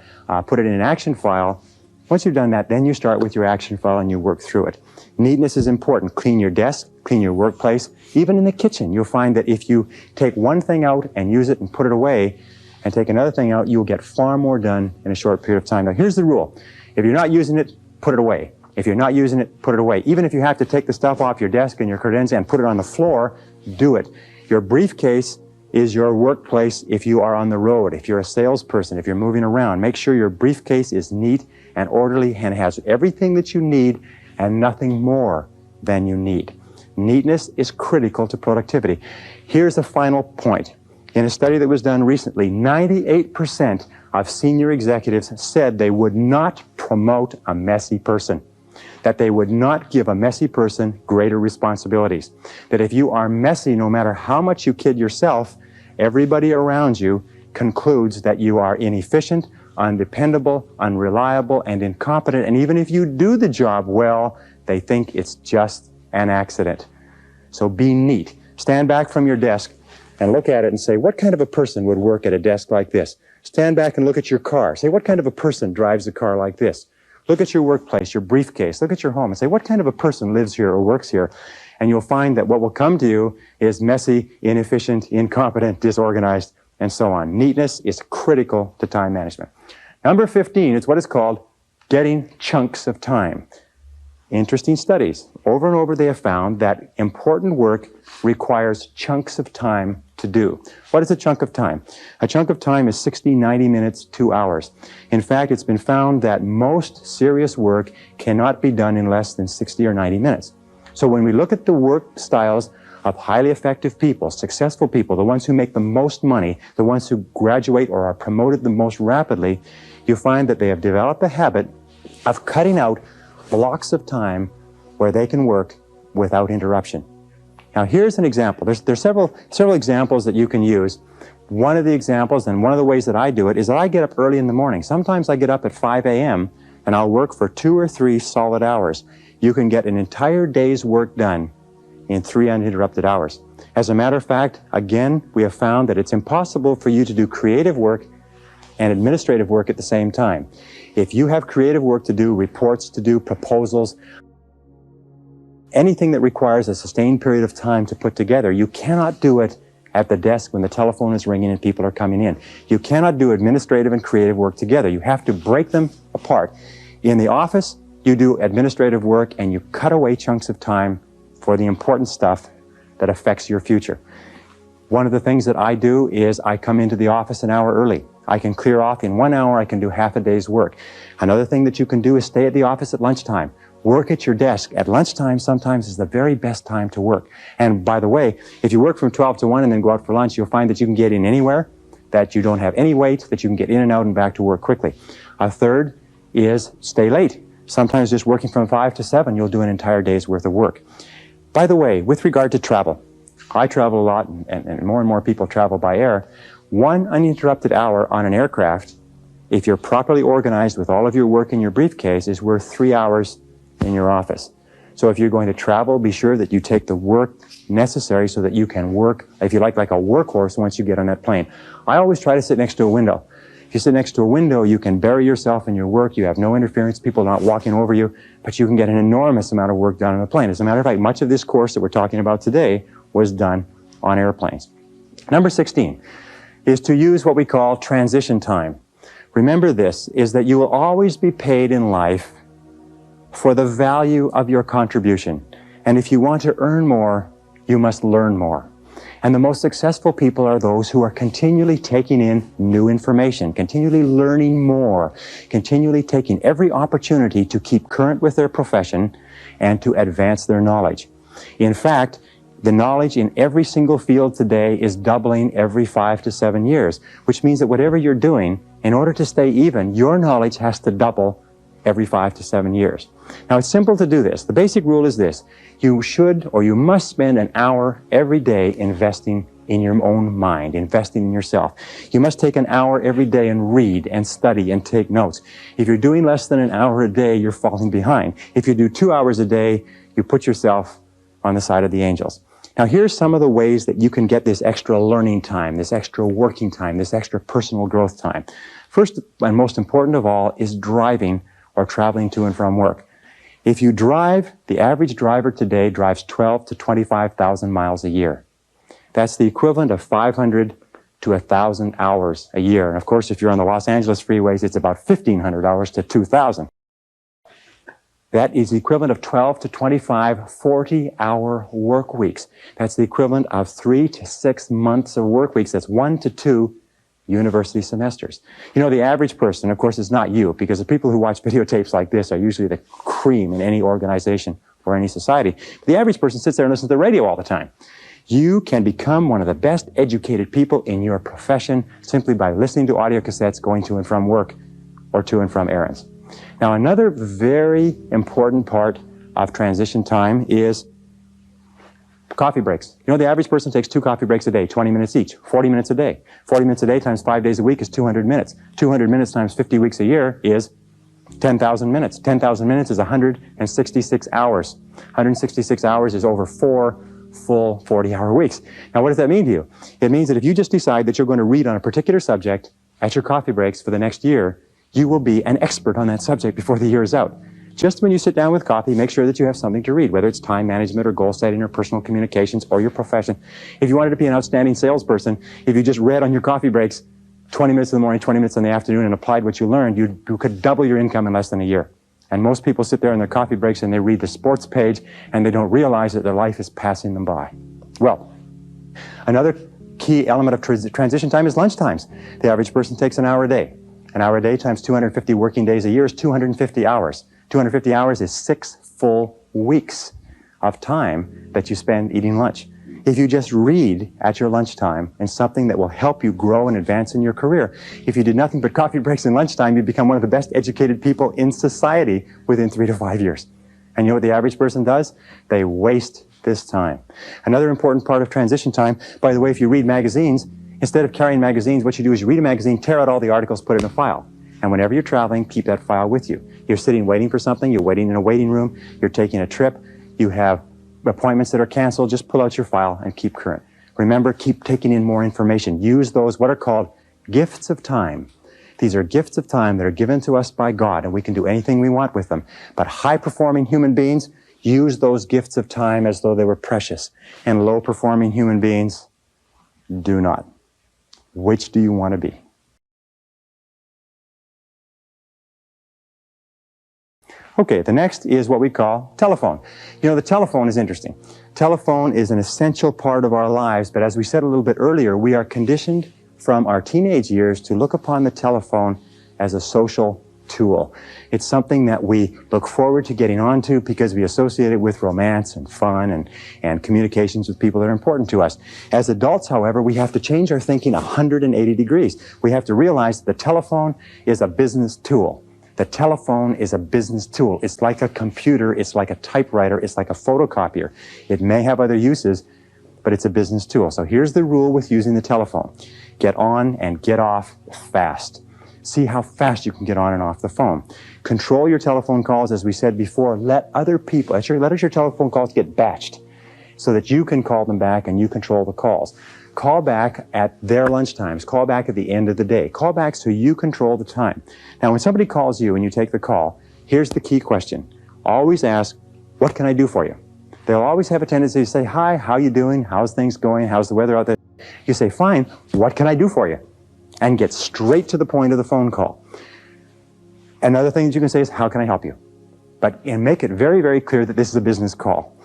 Speaker 1: put it in an action file. Once you've done that, then you start with your action file and you work through it. Neatness is important. Clean your desk, clean your workplace. Even in the kitchen, you'll find that if you take one thing out and use it and put it away, and take another thing out, you'll get far more done in a short period of time. Now, here's the rule. If you're not using it, put it away. If you're not using it, put it away. Even if you have to take the stuff off your desk and your credenza and put it on the floor, do it. Your briefcase is your workplace if you are on the road, if you're a salesperson, if you're moving around. Make sure your briefcase is neat and orderly and has everything that you need and nothing more than you need. Neatness is critical to productivity. Here's the final point. In a study that was done recently, 98% of senior executives said they would not promote a messy person, that they would not give a messy person greater responsibilities, that if you are messy, no matter how much you kid yourself, everybody around you concludes that you are inefficient, undependable, unreliable, and incompetent, and even if you do the job well, they think it's just an accident. So be neat. Stand back from your desk and look at it and say, what kind of a person would work at a desk like this? Stand back and look at your car. Say, what kind of a person drives a car like this? Look at your workplace, your briefcase. Look at your home and say, what kind of a person lives here or works here? And you'll find that what will come to you is messy, inefficient, incompetent, disorganized, and so on. Neatness is critical to time management. Number 15 is what is called getting chunks of time. Interesting studies. Over and over they have found that important work requires chunks of time to do. What is a chunk of time? A chunk of time is 60, 90 minutes, 2 hours. In fact, it's been found that most serious work cannot be done in less than 60 or 90 minutes. So when we look at the work styles of highly effective people, successful people, the ones who make the most money, the ones who graduate or are promoted the most rapidly, you find that they have developed a habit of cutting out blocks of time where they can work without interruption. Now here's an example. There's several examples that you can use. One of the examples, and one of the ways that I do it, is that I get up early in the morning. Sometimes I get up at 5 a.m. and I'll work for 2 or 3 solid hours. You can get an entire day's work done in 3 uninterrupted hours. As a matter of fact, again, we have found that it's impossible for you to do creative work and administrative work at the same time. If you have creative work to do, reports to do, proposals, anything that requires a sustained period of time to put together, you cannot do it at the desk when the telephone is ringing and people are coming in. You cannot do administrative and creative work together. You have to break them apart. In the office, you do administrative work and you cut away chunks of time for the important stuff that affects your future. One of the things that I do is I come into the office an hour early. I can clear off in 1 hour, I can do half a day's work. Another thing that you can do is stay at the office at lunchtime. Work at your desk. At lunchtime sometimes is the very best time to work. And by the way, if you work from 12 to 1 and then go out for lunch, you'll find that you can get in anywhere, that you don't have any wait, that you can get in and out and back to work quickly. A third is stay late. Sometimes just working from 5 to 7, you'll do an entire day's worth of work. By the way, with regard to travel, I travel a lot and more people travel by air. 1 uninterrupted hour on an aircraft, if you're properly organized with all of your work in your briefcase, is worth 3 hours in your office. So if you're going to travel, be sure that you take the work necessary so that you can work, if you like a workhorse once you get on that plane. I always try to sit next to a window. If you sit next to a window, you can bury yourself in your work, you have no interference, people are not walking over you, but you can get an enormous amount of work done on a plane. As a matter of fact, much of this course that we're talking about today was done on airplanes. Number 16 is to use what we call transition time. Remember this, is that you will always be paid in life for the value of your contribution. And if you want to earn more, you must learn more. And the most successful people are those who are continually taking in new information, continually learning more, continually taking every opportunity to keep current with their profession and to advance their knowledge. In fact, the knowledge in every single field today is doubling every 5 to 7 years, which means that whatever you're doing, in order to stay even, your knowledge has to double every 5 to 7 years. Now, it's simple to do this. The basic rule is this. You should or you must spend an hour every day investing in your own mind, investing in yourself. You must take an hour every day and read and study and take notes. If you're doing less than an hour a day, you're falling behind. If you do 2 hours a day, you put yourself on the side of the angels. Now, here's some of the ways that you can get this extra learning time, this extra working time, this extra personal growth time. First and most important of all is driving or traveling to and from work. If you drive, the average driver today drives 12 to 25,000 miles a year. That's the equivalent of 500 to 1,000 hours a year. And of course, if you're on the Los Angeles freeways, it's about 1,500 hours to 2,000. That is the equivalent of 12 to 25 40-hour work weeks. That's the equivalent of 3 to 6 months of work weeks. That's 1 to 2 university semesters. You know, the average person, of course, is not you, because the people who watch videotapes like this are usually the cream in any organization or any society. But the average person sits there and listens to the radio all the time. You can become one of the best educated people in your profession simply by listening to audio cassettes going to and from work or to and from errands. Now, another very important part of transition time is coffee breaks. You know, the average person takes 2 coffee breaks a day, 20 minutes each, 40 minutes a day. 40 minutes a day times 5 days a week is 200 minutes. 200 minutes times 50 weeks a year is 10,000 minutes. 10,000 minutes is 166 hours. 166 hours is over 4 full 40-hour weeks. Now, what does that mean to you? It means that if you just decide that you're going to read on a particular subject at your coffee breaks for the next year, you will be an expert on that subject before the year is out. Just when you sit down with coffee, make sure that you have something to read, whether it's time management or goal setting or personal communications or your profession. If you wanted to be an outstanding salesperson, if you just read on your coffee breaks 20 minutes in the morning, 20 minutes in the afternoon and applied what you learned, you could double your income in less than a year. And most people sit there on their coffee breaks and they read the sports page and they don't realize that their life is passing them by. Well, another key element of transition time is lunch times. The average person takes an hour a day. An hour a day times 250 working days a year is 250 hours. 250 hours is 6 full weeks of time that you spend eating lunch. If you just read at your lunchtime and something that will help you grow and advance in your career, if you did nothing but coffee breaks and lunchtime, you'd become one of the best educated people in society within 3 to 5 years. And you know what the average person does? They waste this time. Another important part of transition time, by the way, if you read magazines, instead of carrying magazines, what you do is you read a magazine, tear out all the articles, put it in a file. And whenever you're traveling, keep that file with you. You're sitting waiting for something, you're waiting in a waiting room, you're taking a trip, you have appointments that are canceled, just pull out your file and keep current. Remember, keep taking in more information. Use those, what are called gifts of time. These are gifts of time that are given to us by God, and we can do anything we want with them. But high-performing human beings use those gifts of time as though they were precious, and low-performing human beings do not. Which do you want to be? Okay, the next is what we call telephone. You know, the telephone is interesting. Telephone is an essential part of our lives, but as we said a little bit earlier, we are conditioned from our teenage years to look upon the telephone as a social tool. It's something that we look forward to getting onto because we associate it with romance and fun and communications with people that are important to us. As adults, however, we have to change our thinking 180 degrees. We have to realize the telephone is a business tool. The telephone is a business tool. It's like a computer, it's like a typewriter, it's like a photocopier. It may have other uses, but it's a business tool. So here's the rule with using the telephone. Get on and get off fast. See how fast you can get on and off the phone. Control your telephone calls, as we said before. Let other people, let your telephone calls get batched so that you can call them back and you control the calls. Call back at their lunchtimes. Call back at the end of the day. Call back so you control the time. Now, when somebody calls you and you take the call, here's the key question. Always ask, what can I do for you? They'll always have a tendency to say, hi, how you doing? How's things going? How's the weather out there? You say, fine, what can I do for you? And get straight to the point of the phone call. Another thing that you can say is, how can I help you? And make it very, very clear that this is a business call.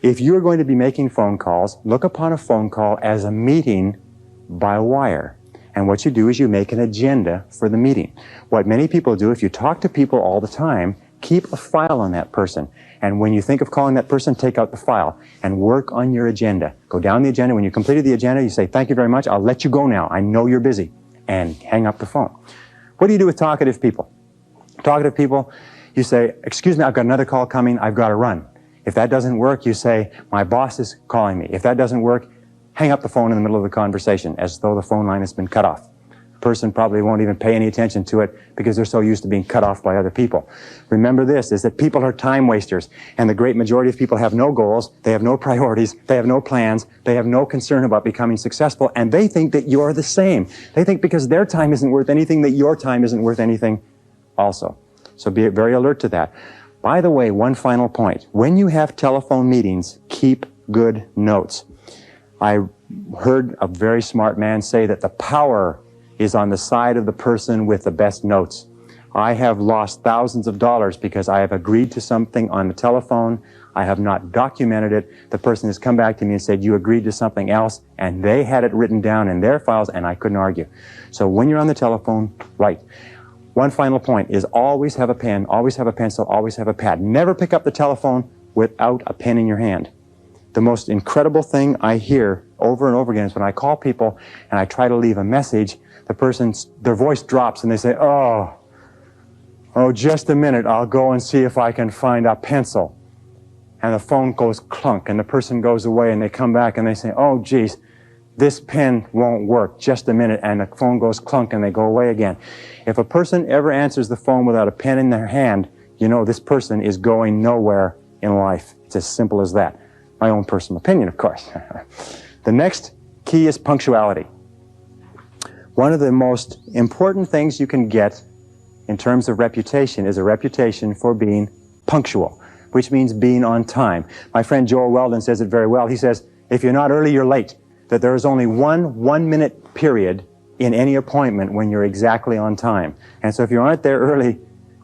Speaker 1: If you're going to be making phone calls, look upon a phone call as a meeting by wire. And what you do is you make an agenda for the meeting. What many people do, if you talk to people all the time, keep a file on that person. And when you think of calling that person, take out the file and work on your agenda. Go down the agenda. When you completed the agenda, you say, thank you very much. I'll let you go now. I know you're busy. And hang up the phone. What do you do with talkative people? Talkative people, you say, excuse me, I've got another call coming. I've got to run. If that doesn't work, you say, my boss is calling me. If that doesn't work, hang up the phone in the middle of the conversation as though the phone line has been cut off. The person probably won't even pay any attention to it because they're so used to being cut off by other people. Remember this, is that people are time wasters, and the great majority of people have no goals, they have no priorities, they have no plans, they have no concern about becoming successful, and they think that you're the same. They think because their time isn't worth anything, that your time isn't worth anything also. So be very alert to that. By the way, one final point. When you have telephone meetings, keep good notes. I heard a very smart man say that the power is on the side of the person with the best notes. I have lost thousands of dollars because I have agreed to something on the telephone. I have not documented it. The person has come back to me and said, you agreed to something else, and they had it written down in their files, and I couldn't argue. So when you're on the telephone, write. One final point is always have a pen, always have a pencil, always have a pad. Never pick up the telephone without a pen in your hand. The most incredible thing I hear over and over again is when I call people and I try to leave a message, their voice drops and they say, oh, just a minute, I'll go and see if I can find a pencil. And the phone goes clunk and the person goes away and they come back and they say, oh, geez, this pen won't work, just a minute, and the phone goes clunk and they go away again. If a person ever answers the phone without a pen in their hand, you know this person is going nowhere in life. It's as simple as that. My own personal opinion, of course. The next key is punctuality. One of the most important things you can get in terms of reputation is a reputation for being punctual, which means being on time. My friend Joel Weldon says it very well. He says, if you're not early, you're late. That there is only one minute period in any appointment when you're exactly on time. And so if you aren't there early,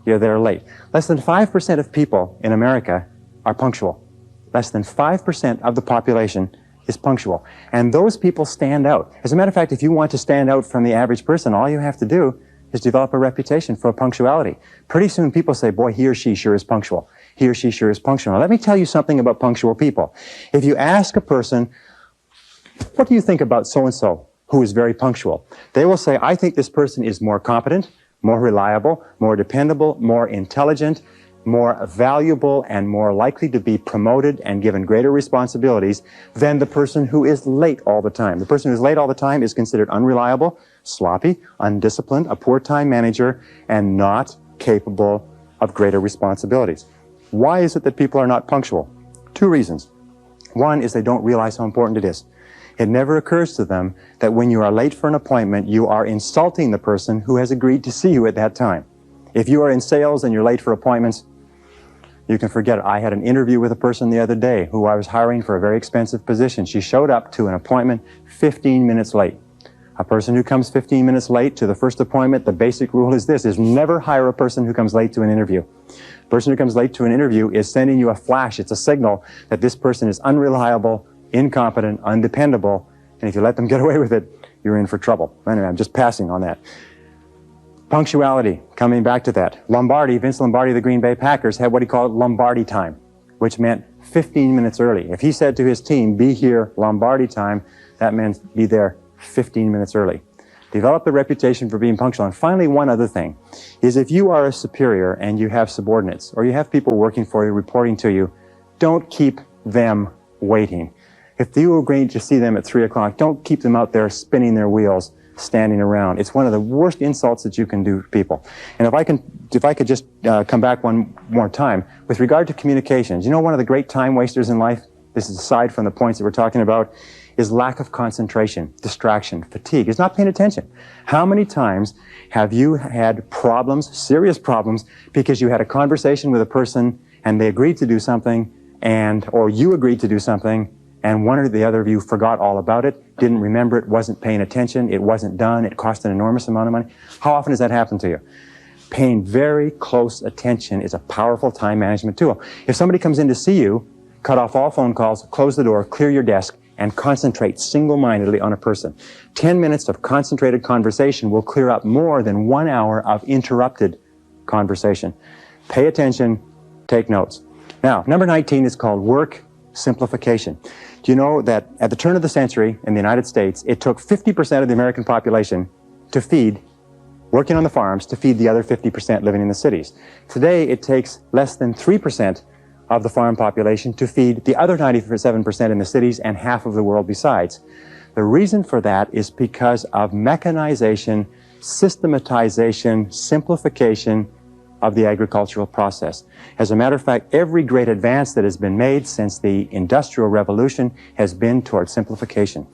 Speaker 1: you're there late. Less than 5% of people in America are punctual. Less than 5% of the population is punctual. And those people stand out. As a matter of fact, if you want to stand out from the average person, all you have to do is develop a reputation for punctuality. Pretty soon people say, boy, he or she sure is punctual. He or she sure is punctual. Now, let me tell you something about punctual people. If you ask a person, what do you think about so-and-so who is very punctual? They will say, I think this person is more competent, more reliable, more dependable, more intelligent, more valuable, and more likely to be promoted and given greater responsibilities than the person who is late all the time. The person who is late all the time is considered unreliable, sloppy, undisciplined, a poor time manager, and not capable of greater responsibilities. Why is it that people are not punctual? Two reasons. One is they don't realize how important it is. It never occurs to them that when you are late for an appointment, you are insulting the person who has agreed to see you at that time. If you are in sales and you're late for appointments, you can forget it. I had an interview with a person the other day who I was hiring for a very expensive position. She showed up to an appointment 15 minutes late. A person who comes 15 minutes late to the first appointment, the basic rule is this, is never hire a person who comes late to an interview. The person who comes late to an interview is sending you a flash. It's a signal that this person is unreliable, incompetent, undependable, and if you let them get away with it, you're in for trouble. Anyway, I'm just passing on that. Punctuality, coming back to that. Vince Lombardi of the Green Bay Packers had what he called Lombardi time, which meant 15 minutes early. If he said to his team, be here Lombardi time, that meant be there 15 minutes early. Develop the reputation for being punctual. And finally, one other thing is if you are a superior and you have subordinates or you have people working for you, reporting to you, don't keep them waiting. If you agree to see them at 3 o'clock, don't keep them out there spinning their wheels, standing around. It's one of the worst insults that you can do to people. And if I could just come back one more time, with regard to communications, you know one of the great time wasters in life, this is aside from the points that we're talking about, is lack of concentration, distraction, fatigue. It's not paying attention. How many times have you had problems, serious problems, because you had a conversation with a person and they agreed to do something or you agreed to do something and one or the other of you forgot all about it, didn't remember it, wasn't paying attention, it wasn't done, it cost an enormous amount of money? How often does that happen to you? Paying very close attention is a powerful time management tool. If somebody comes in to see you, cut off all phone calls, close the door, clear your desk, and concentrate single-mindedly on a person. 10 minutes of concentrated conversation will clear up more than 1 hour of interrupted conversation. Pay attention, take notes. Now, number 19 is called work simplification. Do you know that at the turn of the century in the United States, it took 50% of the American population working on the farms, to feed the other 50% living in the cities. Today, it takes less than 3% of the farm population to feed the other 97% in the cities and half of the world besides. The reason for that is because of mechanization, systematization, simplification of the agricultural process. As a matter of fact, every great advance that has been made since the Industrial Revolution has been towards simplification.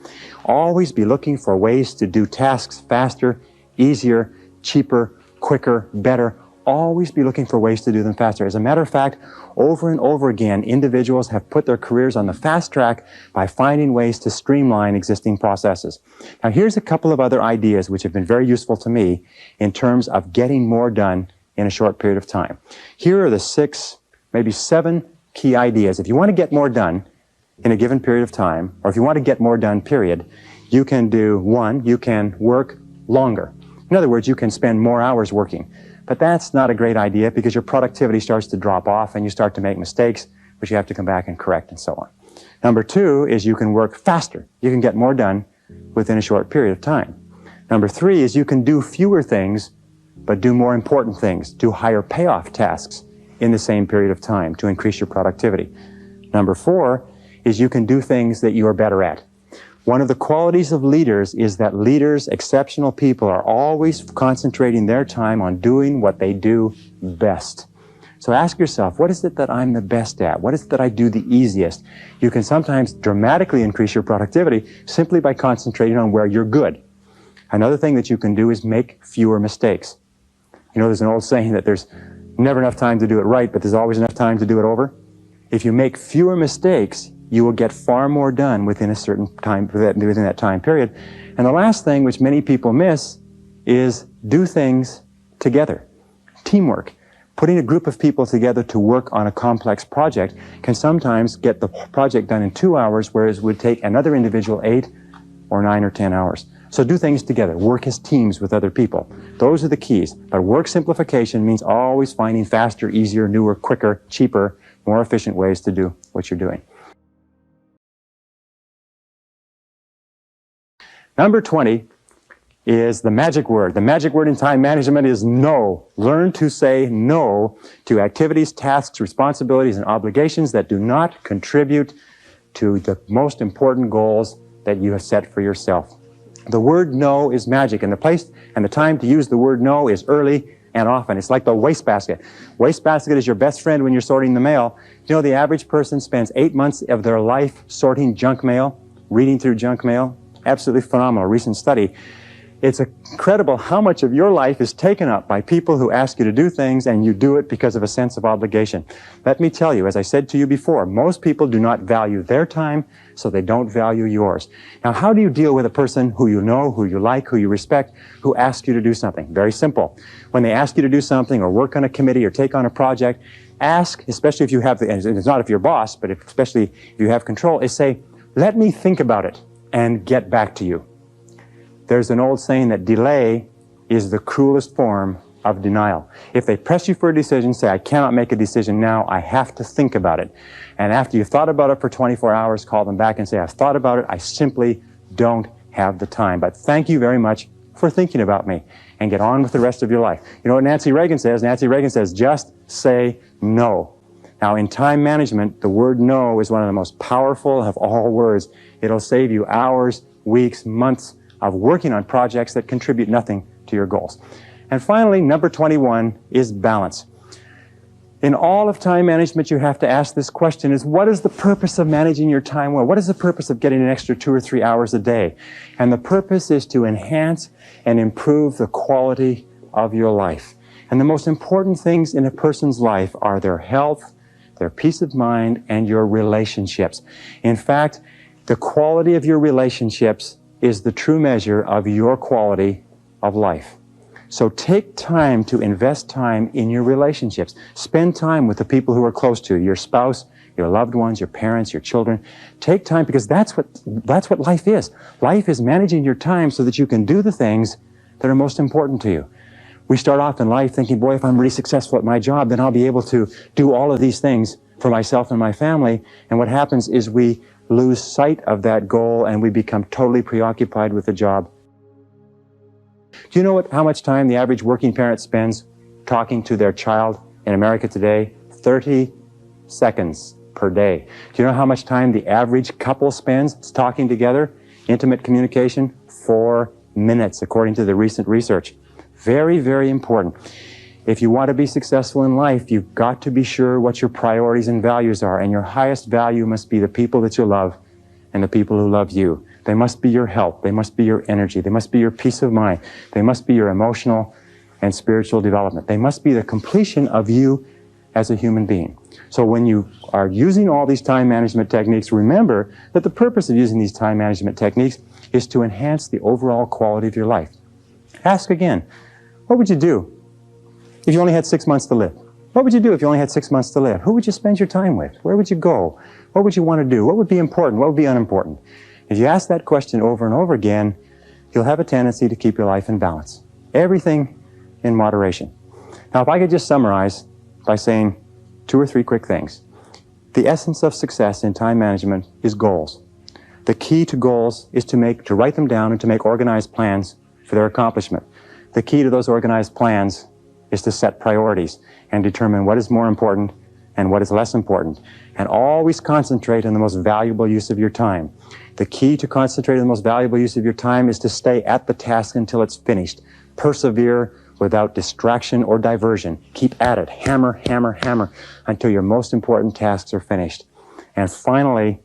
Speaker 1: Always be looking for ways to do tasks faster, easier, cheaper, quicker, better. Always be looking for ways to do them faster. As a matter of fact, over and over again, individuals have put their careers on the fast track by finding ways to streamline existing processes. Now, here's a couple of other ideas which have been very useful to me in terms of getting more done in a short period of time. Here are the 6, maybe 7 key ideas. If you want to get more done in a given period of time, or if you want to get more done, period, you can do 1, you can work longer. In other words, you can spend more hours working. But that's not a great idea because your productivity starts to drop off and you start to make mistakes, which you have to come back and correct and so on. Number 2 is you can work faster. You can get more done within a short period of time. Number 3 is you can do fewer things, but do more important things, do higher payoff tasks in the same period of time to increase your productivity. Number 4 is you can do things that you are better at. One of the qualities of leaders is that leaders, exceptional people, are always concentrating their time on doing what they do best. So ask yourself, what is it that I'm the best at? What is it that I do the easiest? You can sometimes dramatically increase your productivity simply by concentrating on where you're good. Another thing that you can do is make fewer mistakes. You know, there's an old saying that there's never enough time to do it right, but there's always enough time to do it over. If you make fewer mistakes, you will get far more done within a certain time, within that time period. And the last thing, which many people miss, is do things together. Teamwork. Putting a group of people together to work on a complex project can sometimes get the project done in 2 hours, whereas it would take another individual 8 or 9 or 10 hours. So do things together. Work as teams with other people. Those are the keys. But work simplification means always finding faster, easier, newer, quicker, cheaper, more efficient ways to do what you're doing. Number 20 is the magic word. The magic word in time management is no. Learn to say no to activities, tasks, responsibilities, and obligations that do not contribute to the most important goals that you have set for yourself. The word no is magic, and the place and the time to use the word no is early and often. It's like the wastebasket. Wastebasket is your best friend when you're sorting the mail. You know, the average person spends 8 months of their life sorting junk mail, reading through junk mail. Absolutely phenomenal, recent study. It's incredible how much of your life is taken up by people who ask you to do things and you do it because of a sense of obligation. Let me tell you, as I said to you before, most people do not value their time, so they don't value yours. Now, how do you deal with a person who you know, who you like, who you respect, who asks you to do something? Very simple. When they ask you to do something or work on a committee or take on a project, ask, especially if you have, and it's not if you're boss, but especially if you have control, is say, let me think about it and get back to you. There's an old saying that delay is the cruelest form of denial. If they press you for a decision, say, I cannot make a decision now, I have to think about it. And after you've thought about it for 24 hours, call them back and say, I've thought about it, I simply don't have the time. But thank you very much for thinking about me, and get on with the rest of your life. You know what Nancy Reagan says? Nancy Reagan says, just say no. Now, in time management, the word no is one of the most powerful of all words. It'll save you hours, weeks, months of working on projects that contribute nothing to your goals. And finally, number 21 is balance. In all of time management, you have to ask this question, is what is the purpose of managing your time well? What is the purpose of getting an extra 2 or 3 hours a day? And the purpose is to enhance and improve the quality of your life. And the most important things in a person's life are their health, their peace of mind, and your relationships. In fact, the quality of your relationships is the true measure of your quality of life. So take time to invest time in your relationships. Spend time with the people who are close to you, your spouse, your loved ones, your parents, your children. Take time, because that's what life is. Life is managing your time so that you can do the things that are most important to you. We start off in life thinking, boy, if I'm really successful at my job, then I'll be able to do all of these things for myself and my family. And what happens is we lose sight of that goal and we become totally preoccupied with the job. Do you know how much time the average working parent spends talking to their child in America today? 30 seconds per day. Do you know how much time the average couple spends talking together? Intimate communication? 4 minutes, according to the recent research. Very, very important. If you want to be successful in life, you've got to be sure what your priorities and values are, and your highest value must be the people that you love and the people who love you. They must be your health. They must be your energy. They must be your peace of mind. They must be your emotional and spiritual development. They must be the completion of you as a human being. So when you are using all these time management techniques, remember that the purpose of using these time management techniques is to enhance the overall quality of your life. Ask again, what would you do if you only had 6 months to live? What would you do if you only had 6 months to live? Who would you spend your time with? Where would you go? What would you want to do? What would be important? What would be unimportant? If you ask that question over and over again, you'll have a tendency to keep your life in balance. Everything in moderation. Now, if I could just summarize by saying 2 or 3 quick things. The essence of success in time management is goals. The key to goals is to write them down and to make organized plans for their accomplishment. The key to those organized plans is to set priorities and determine what is more important and what is less important. And always concentrate on the most valuable use of your time. The key to concentrating on the most valuable use of your time is to stay at the task until it's finished. Persevere without distraction or diversion. Keep at it. Hammer, hammer, hammer until your most important tasks are finished. And finally,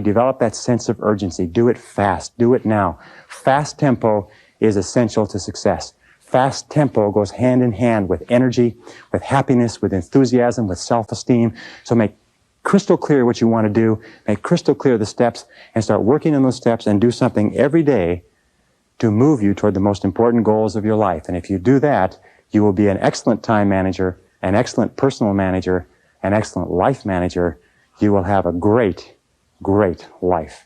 Speaker 1: develop that sense of urgency. Do it fast. Do it now. Fast tempo is essential to success. Fast tempo goes hand in hand with energy, with happiness, with enthusiasm, with self-esteem. So make crystal clear what you want to do, make crystal clear the steps, and start working on those steps and do something every day to move you toward the most important goals of your life. And if you do that, you will be an excellent time manager, an excellent personal manager, an excellent life manager. You will have a great, great life.